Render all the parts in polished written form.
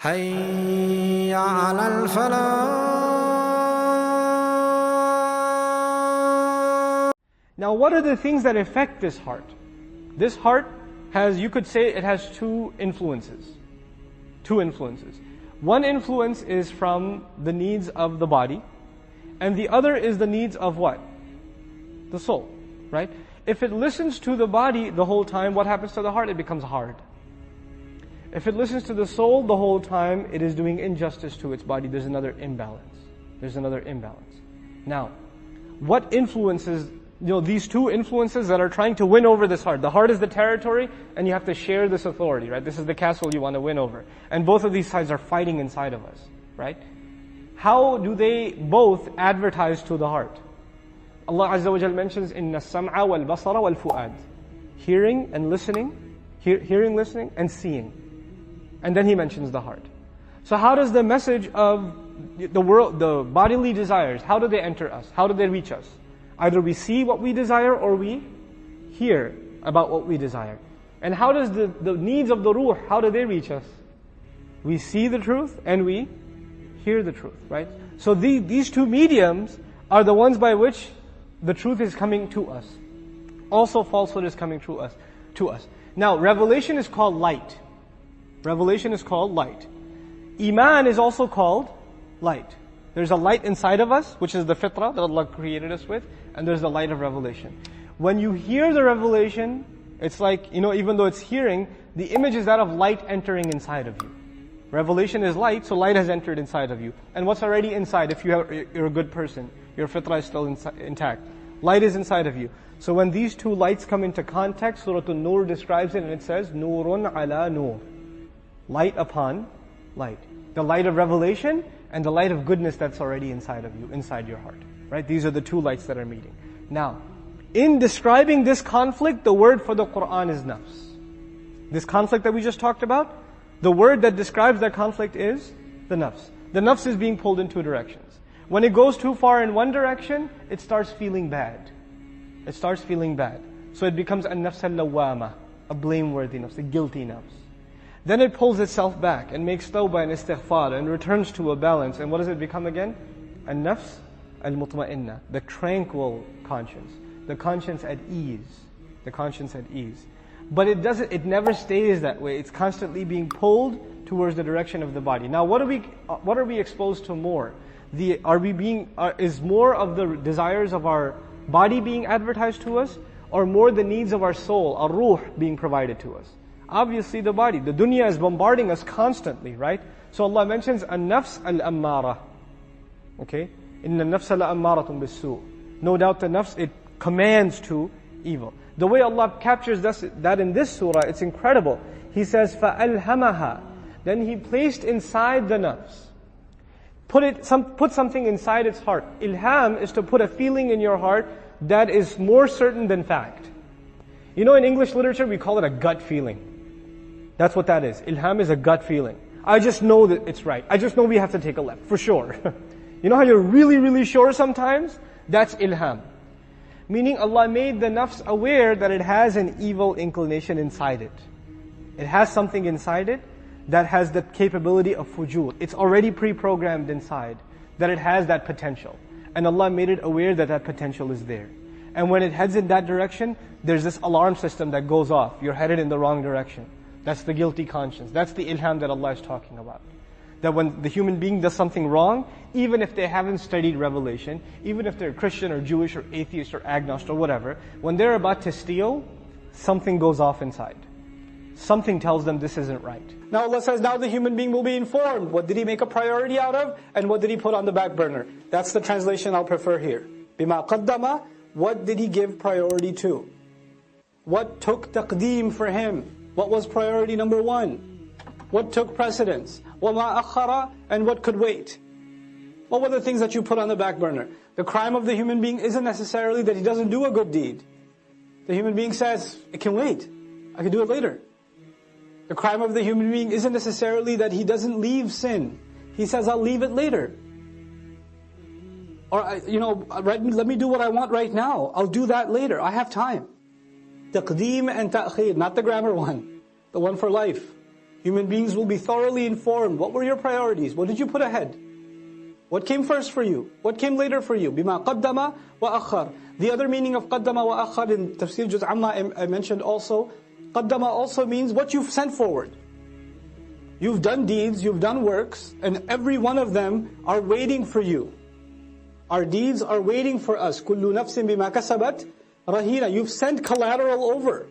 حي على الفلاح. Now, what are the things that affect this heart? This heart has, you could say, it has two influences. Two influences. One influence is from the needs of the body, and the other is the needs of what? The soul, right? If it listens to the body the whole time, what happens to the heart? It becomes hard. If it listens to the soul the whole time, it is doing injustice to its body. There's another imbalance. There's another imbalance. Now, what influences, these two influences that are trying to win over this heart? The heart is the territory, and you have to share this authority, right? This is the castle you want to win over. And both of these sides are fighting inside of us, right? How do they both advertise to the heart? Allah Azza wa Jal mentions, إِنَّ السَّمْعَ وَالْبَصَرَ وَالْفُؤَادِ. Hearing and listening, hearing, listening, and seeing. And then He mentions the heart. So how does the message of the world, the bodily desires, how do they enter us? How do they reach us? Either we see what we desire or we hear about what we desire. And how does the needs of the ruh, how do they reach us? We see the truth and we hear the truth, right? So these two mediums are the ones by which the truth is coming to us. Also falsehood is coming to us. Now, revelation is called light. Revelation is called light. Iman is also called light. There's a light inside of us, which is the fitrah that Allah created us with, and there's the light of revelation. When you hear the revelation, it's like, even though it's hearing, the image is that of light entering inside of you. Revelation is light, so light has entered inside of you. And what's already inside, if you're a good person, your fitrah is still intact. Light is inside of you. So when these two lights come into contact, Surah An-Nur describes it and it says, Nurun ala nur. Light upon light. The light of revelation and the light of goodness that's already inside of you, inside your heart. Right? These are the two lights that are meeting. Now, in describing this conflict, the word for the Qur'an is nafs. This conflict that we just talked about, the word that describes that conflict is the nafs. The nafs is being pulled in two directions. When it goes too far in one direction, it starts feeling bad. It starts feeling bad. So it becomes a nafs al-lawwama, a blameworthy nafs, a guilty nafs. Then it pulls itself back and makes tawbah and istighfar and returns to a balance. And what does it become again? An-nafs al-mutma'inna, the tranquil conscience. The conscience at ease. The conscience at ease. But it never stays that way. It's constantly being pulled towards the direction of the body. Now what are we exposed to more? Is more of the desires of our body being advertised to us, or more the needs of our soul, our ruh, being provided to us? Obviously the body. The dunya is bombarding us constantly, right? So Allah mentions an-nafs al-ammara. Okay? Inna an-nafsa la-ammaratun bis-su'. No doubt the nafs, it commands to evil. The way Allah captures that in this surah, it's incredible. He says, فَأَلْهَمَهَا. Then He placed inside the nafs. Put something inside its heart. Ilham is to put a feeling in your heart that is more certain than fact. In English literature, we call it a gut feeling. That's what that is. Ilham is a gut feeling. I just know that it's right. I just know we have to take a left, for sure. You know how you're really, really sure sometimes? That's ilham. Meaning Allah made the nafs aware that it has an evil inclination inside it. It has something inside it that has the capability of fujur. It's already pre-programmed inside, that it has that potential. And Allah made it aware that that potential is there. And when it heads in that direction, there's this alarm system that goes off. You're headed in the wrong direction. That's the guilty conscience. That's the ilham that Allah is talking about. That when the human being does something wrong, even if they haven't studied revelation, even if they're Christian or Jewish or atheist or agnostic or whatever, when they're about to steal, something goes off inside. Something tells them this isn't right. Now Allah says, now the human being will be informed. What did he make a priority out of? And what did he put on the back burner? That's the translation I'll prefer here. Bima qaddama, what did he give priority to? What took taqdeem for him? What was priority number one? What took precedence? وَمَا أَخَّرَ, and what could wait? What were the things that you put on the back burner? The crime of the human being isn't necessarily that he doesn't do a good deed. The human being says, it can wait. I can do it later. The crime of the human being isn't necessarily that he doesn't leave sin. He says, I'll leave it later. Or, let me do what I want right now. I'll do that later. I have time. Taqdeem and ta'khir, not the grammar one. The one for life. Human beings will be thoroughly informed. What were your priorities? What did you put ahead? What came first for you? What came later for you? بِمَا قَدَّمَ وَأَخَّرَ. The other meaning of قَدَّمَ وَأَخَّرَ in Tafsir Juz Amma I mentioned also, قَدَّمَ also means what you've sent forward. You've done deeds, you've done works, and every one of them are waiting for you. Our deeds are waiting for us. كُلُّ نَفْسٍ بِمَا كَسَبَتْ رَهِينَ. You've sent collateral over.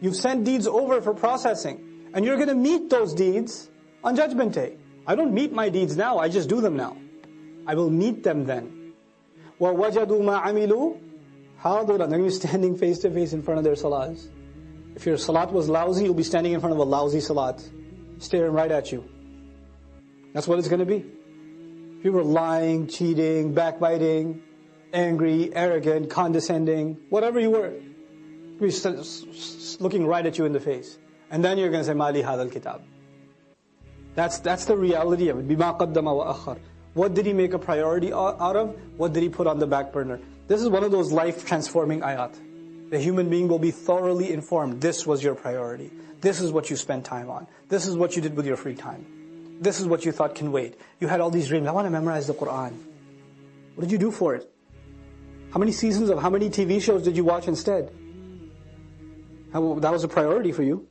You've sent deeds over for processing. And you're going to meet those deeds on Judgment Day. I don't meet my deeds now, I just do them now. I will meet them then. وَوَجَدُوا مَا عَمِلُوا حَاضِرًا. They're going to be standing face to face in front of their salats. If your salat was lousy, you'll be standing in front of a lousy salat, staring right at you. That's what it's going to be. If you were lying, cheating, backbiting, angry, arrogant, condescending, whatever you were, you'll be looking right at you in the face. And then you're going to say, Mali hadal kitab. That's the reality of it. Bima qaddama wa akhar. What did he make a priority out of? What did he put on the back burner? This is one of those life-transforming ayat. The human being will be thoroughly informed. This was your priority. This is what you spent time on. This is what you did with your free time. This is what you thought can wait. You had all these dreams. I want to memorize the Qur'an. What did you do for it? How many seasons of how many TV shows did you watch instead? That was a priority for you.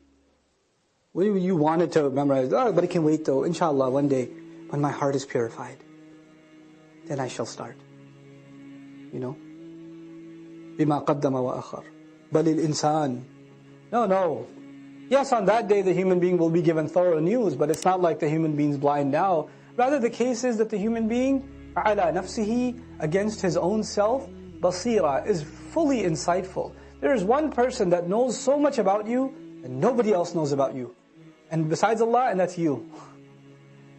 What you wanted to memorize? Oh, but it can wait though. Inshallah, one day, when my heart is purified, then I shall start. You know? بِمَا قَدَّمَ وَأَخَرَ بَلِ الْإِنسَانِ. No. Yes, on that day the human being will be given thorough news, but it's not like the human being's blind now. Rather, the case is that the human being, عَلَى نَفْسِهِ, against his own self, بَصِيرًا, is fully insightful. There is one person that knows so much about you, and nobody else knows about you. And besides Allah, and that's you.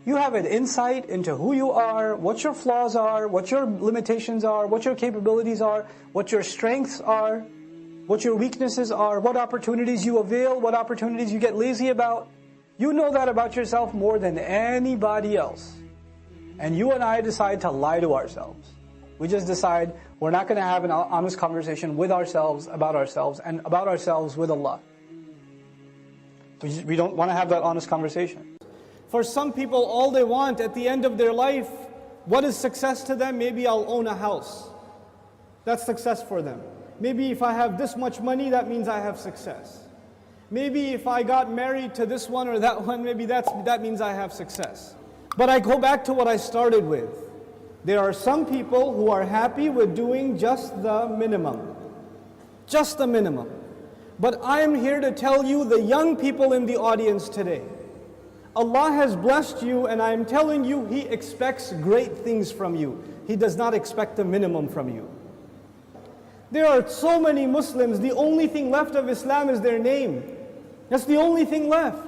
You have an insight into who you are, what your flaws are, what your limitations are, what your capabilities are, what your strengths are, what your weaknesses are, what opportunities you avail, what opportunities you get lazy about. You know that about yourself more than anybody else. And you and I decide to lie to ourselves. We just decide we're not going to have an honest conversation with ourselves, and about ourselves with Allah. We don't want to have that honest conversation. For some people, all they want at the end of their life, what is success to them? Maybe I'll own a house. That's success for them. Maybe if I have this much money, that means I have success. Maybe if I got married to this one or that one, maybe that means I have success. But I go back to what I started with. There are some people who are happy with doing just the minimum. Just the minimum. But I am here to tell you, the young people in the audience today, Allah has blessed you, and I am telling you, He expects great things from you. He does not expect the minimum from you. There are so many Muslims, the only thing left of Islam is their name. That's the only thing left.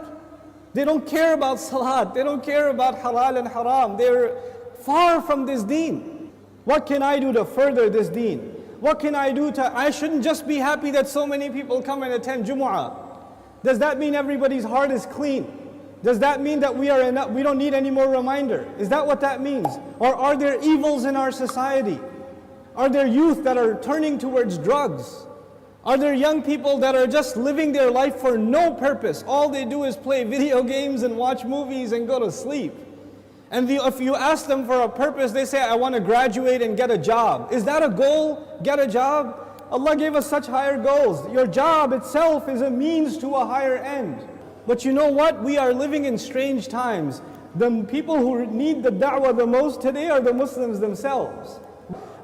They don't care about salat, they don't care about halal and haram. They're far from this deen. What can I do to further this deen? What can I do I shouldn't just be happy that so many people come and attend Jumu'ah. Does that mean everybody's heart is clean? Does that mean that we don't need any more reminder? Is that what that means? Or are there evils in our society? Are there youth that are turning towards drugs? Are there young people that are just living their life for no purpose? All they do is play video games and watch movies and go to sleep. And if you ask them for a purpose, they say, I want to graduate and get a job. Is that a goal? Get a job? Allah gave us such higher goals. Your job itself is a means to a higher end. But you know what? We are living in strange times. The people who need the da'wah the most today are the Muslims themselves.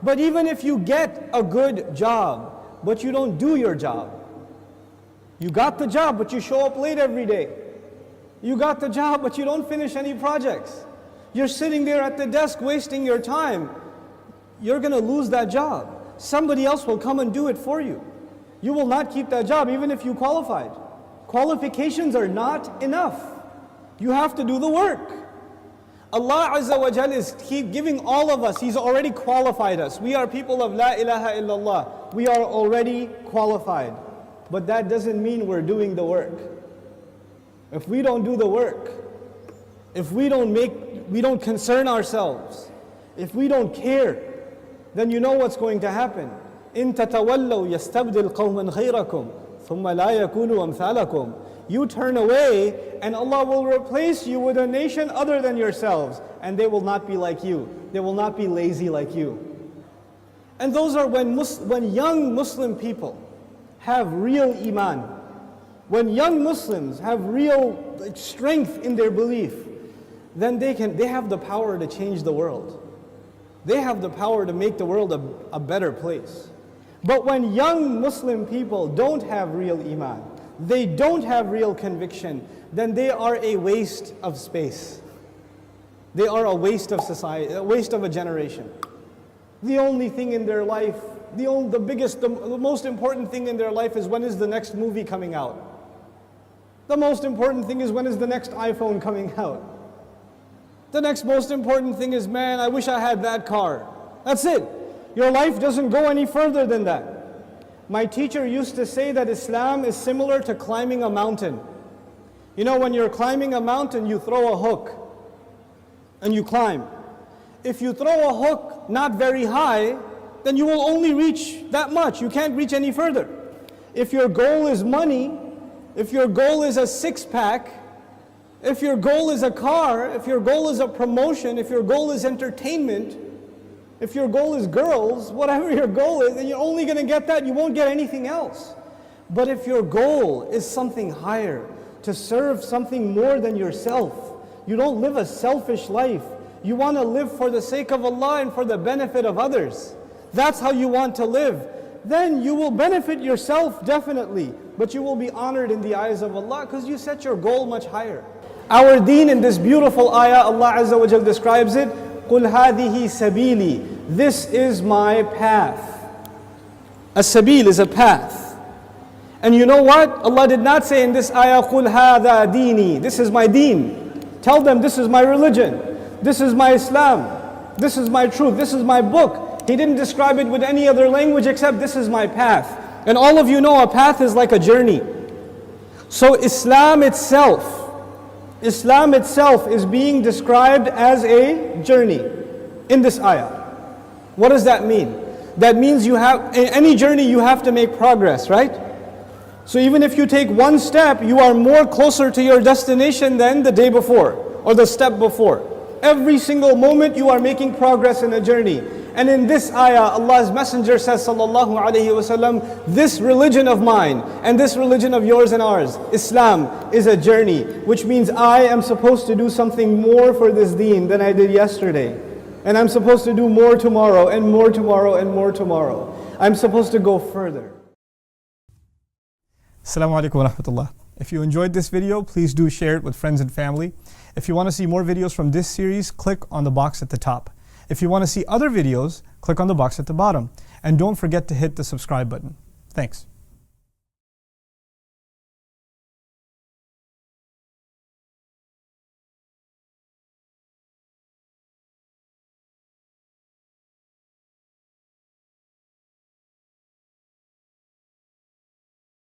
But even if you get a good job, but you don't do your job. You got the job, but you show up late every day. You got the job, but you don't finish any projects. You're sitting there at the desk wasting your time. You're going to lose that job. Somebody else will come and do it for you. You will not keep that job even if you qualified. Qualifications are not enough. You have to do the work. Allah Azza wa Jal is giving all of us, He's already qualified us. We are people of La ilaha illallah. We are already qualified. But that doesn't mean we're doing the work. If we don't do the work, if we don't concern ourselves, if we don't care, then you know what's going to happen. إِن تَتَوَلَّوْا يَسْتَبْدِلْ قَوْمًا غَيْرَكُمْ ثُمَّ لَا يَكُونُوا أَمْثَالَكُمْ. You turn away, and Allah will replace you with a nation other than yourselves, and they will not be like you. They will not be lazy like you. And those are when young Muslim people have real iman. When young Muslims have real strength in their belief, then they have the power to change the world. They have the power to make the world a better place. But when young Muslim people don't have real iman, they don't have real conviction, then they are a waste of space. They are a waste of society, a waste of a generation. The only thing in their life, the most important thing in their life is when is the next movie coming out. The most important thing is when is the next iPhone coming out. The next most important thing is, man, I wish I had that car. That's it. Your life doesn't go any further than that. My teacher used to say that Islam is similar to climbing a mountain. You know, when you're climbing a mountain, you throw a hook and you climb. If you throw a hook not very high, then you will only reach that much. You can't reach any further. If your goal is money, if your goal is a six-pack, if your goal is a car, if your goal is a promotion, if your goal is entertainment, if your goal is girls, whatever your goal is, then you're only going to get that. You won't get anything else. But if your goal is something higher, to serve something more than yourself, you don't live a selfish life. You want to live for the sake of Allah and for the benefit of others. That's how you want to live. Then you will benefit yourself definitely, but you will be honored in the eyes of Allah because you set your goal much higher. Our deen in this beautiful ayah, Allah Azza wa Jal describes it, قُلْ هَذِهِ سَبِيلِي. This is my path. A sabil is a path. And you know what? Allah did not say in this ayah, قُلْ هَذَا دِينِي. This is my deen. Tell them this is my religion. This is my Islam. This is my truth. This is my book. He didn't describe it with any other language except this is my path. And all of you know a path is like a journey. So Islam itself is being described as a journey in this ayah. What does that mean? That means in any journey you have to make progress, right? So even if you take one step, you are more closer to your destination than the day before or the step before. Every single moment you are making progress in a journey. And in this ayah, Allah's Messenger says, sallallahu alayhi wasallam, this religion of mine and this religion of yours and ours, Islam, is a journey, which means I am supposed to do something more for this deen than I did yesterday. And I'm supposed to do more tomorrow and more tomorrow and more tomorrow. I'm supposed to go further. Assalamu alaikum wa rahmatullah. If you enjoyed this video, please do share it with friends and family. If you want to see more videos from this series, click on the box at the top. If you want to see other videos, click on the box at the bottom. And don't forget to hit the subscribe button. Thanks.